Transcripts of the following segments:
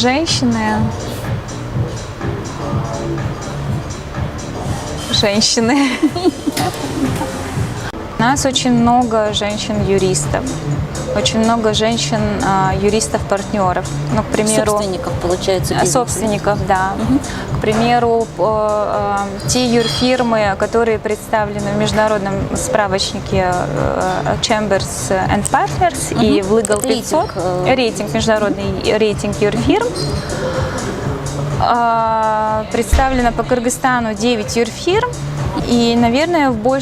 Женщины. У нас очень много женщин-юристов. Очень много женщин-юристов-партнеров. Ну, к примеру, собственников, получается, бизнеса. Собственников, да. К примеру, те юрфирмы, которые представлены в международном справочнике Chambers and Partners и в Legal 500, рейтинг, международный рейтинг юрфирм, представлено по Кыргызстану 9 юрфирм, и, наверное, в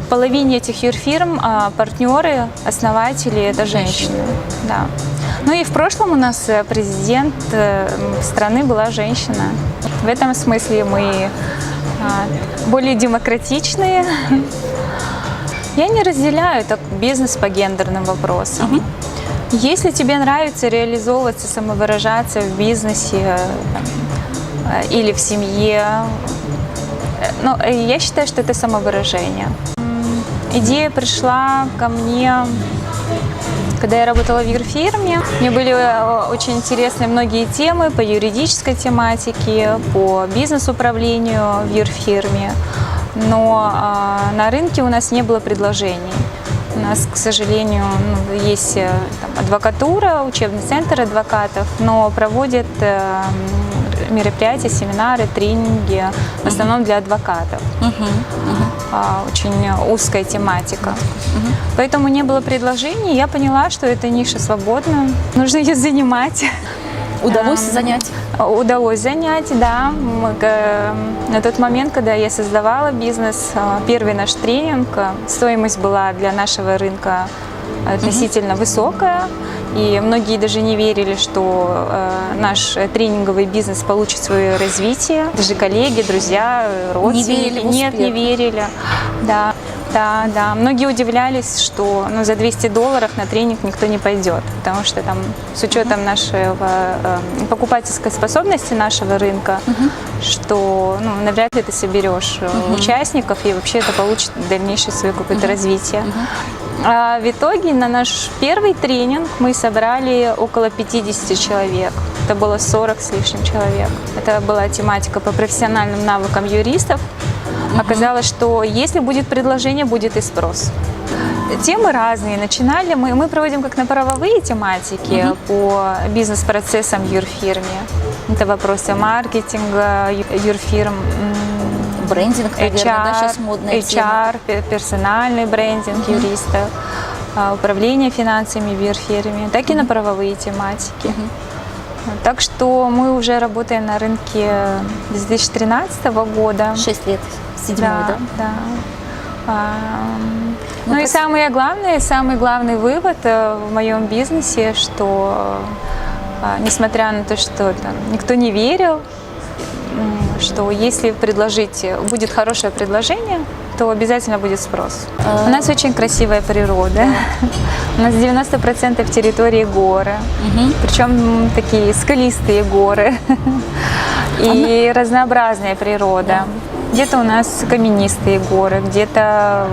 половине этих юрфирм партнеры, основатели – это женщины. Да. Ну и в прошлом у нас президент страны была женщина. В этом смысле мы более демократичные. Я не разделяю так бизнес по гендерным вопросам. Если тебе нравится реализовываться, самовыражаться в бизнесе или в семье, но я считаю, что это самовыражение. Идея пришла ко мне, когда я работала в юрфирме. Мне были очень интересны многие темы по юридической тематике, по бизнес-управлению в юрфирме, но на рынке у нас не было предложений. У нас, к сожалению, есть адвокатура, учебный центр адвокатов, но проводят мероприятия, семинары, тренинги, в основном для адвокатов. Очень узкая тематика. Поэтому не было предложений. Я поняла, что эта ниша свободна. Нужно ее занимать. Удалось занять? Удалось занять, да. На тот момент, когда я создавала бизнес, первый наш тренинг, стоимость была для нашего рынка относительно высокая. И многие даже не верили, что наш тренинговый бизнес получит свое развитие. Даже коллеги, друзья, родственники не верили. Да. Многие удивлялись, что за $200 на тренинг никто не пойдет, потому что там с учетом нашей покупательской способности нашего рынка, что навряд ли ты соберешь участников и вообще это получит дальнейшее свое какое-то развитие. А в итоге на наш первый тренинг мы собрали около 50 человек. Это было 40 с лишним человек. Это была тематика по профессиональным навыкам юристов. Оказалось, что если будет предложение, будет и спрос. Темы разные. Начинали мы проводим как на правовые тематики по бизнес-процессам в юрфирме. Это вопросы маркетинга, юрфирм, брендинг, наверное, да, сейчас модная HR, персональный брендинг юристов, управление финансами в юрфирме, так и на правовые тематики. Так что мы уже работаем на рынке с 2013 года. 6 лет, 7, да? Да. Ну и самый главный вывод в моем бизнесе, что несмотря на то, что никто не верил, что если будет хорошее предложение, то обязательно будет спрос. У нас очень красивая природа. У нас 90% территории горы, причем такие скалистые горы и разнообразная природа. Где-то у нас каменистые горы, где-то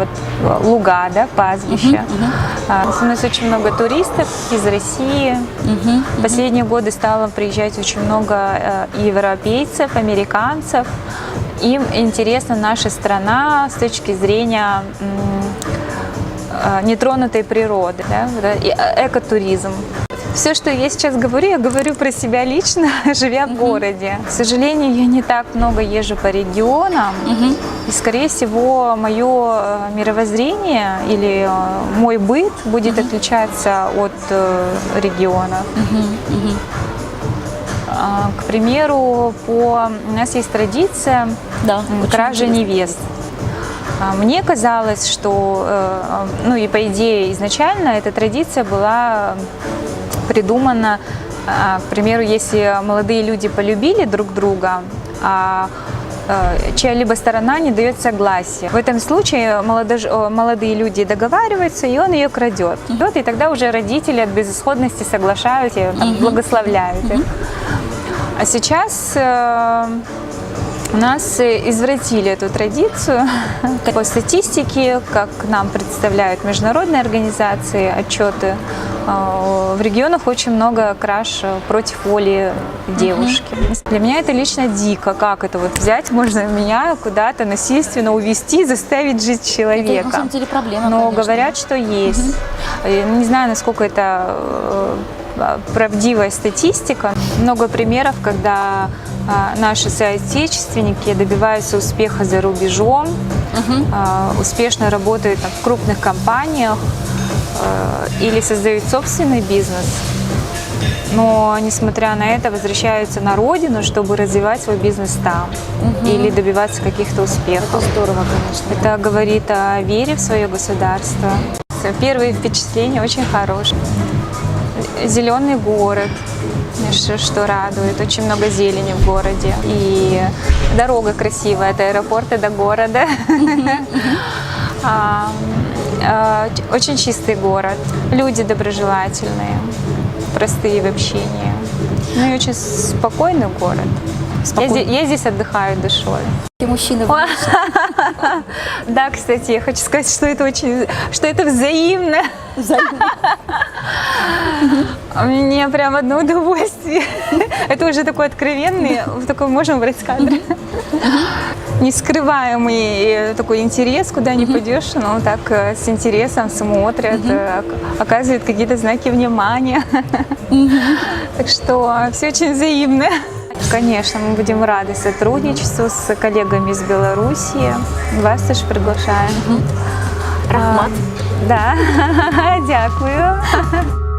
луга, да, пастбища. У нас очень много туристов из России. В последние годы стало приезжать очень много европейцев, американцев. Им интересна наша страна с точки зрения нетронутой природы, да, и экотуризм. Все, что я сейчас говорю, я говорю про себя лично, живя в городе. К сожалению, я не так много езжу по регионам, и, скорее всего, мое мировоззрение или мой быт будет отличаться от регионов. К примеру, у нас есть традиция кражи невест. Мне казалось, что, и по идее изначально эта традиция была придумана, к примеру, если молодые люди полюбили друг друга, а чья-либо сторона не дает согласия. В этом случае молодые люди договариваются, и он ее крадет. И тогда уже родители от безысходности соглашаются, благословляют. А сейчас у нас извратили эту традицию. По статистике, как нам представляют международные организации, отчеты В регионах очень много краш против воли девушки. Для меня это лично дико. Как это вот взять, можно меня куда-то насильственно увести, заставить жить Это, человека? на самом деле, проблема, Но конечно. говорят, что есть. Не знаю, насколько это правдивая статистика. Много примеров, когда наши соотечественники добиваются успеха за рубежом, успешно работают в крупных компаниях или создают собственный бизнес. Но, несмотря на это, возвращаются на родину, чтобы развивать свой бизнес там или добиваться каких-то успехов. Это здорово, конечно. Это говорит о вере в свое государство. Первые впечатления очень хорошие. Зеленый город, что радует, очень много зелени в городе. И дорога красивая от аэропорта до города. Очень чистый город, люди доброжелательные, простые в общении. Ну и очень спокойный город. Я здесь отдыхаю душой. И мужчины Да, кстати, я хочу сказать, что это взаимно. Мне прям одно удовольствие. Это уже такой откровенный, такой можем брать кадр. Нескрываемый такой интерес, куда ни пойдешь, но так с интересом смотрят, оказывают какие-то знаки внимания. Так что все очень взаимно. Конечно, мы будем рады сотрудничеству с коллегами из Беларуси. Вас тоже приглашаем. Рахмат. Да, дякую.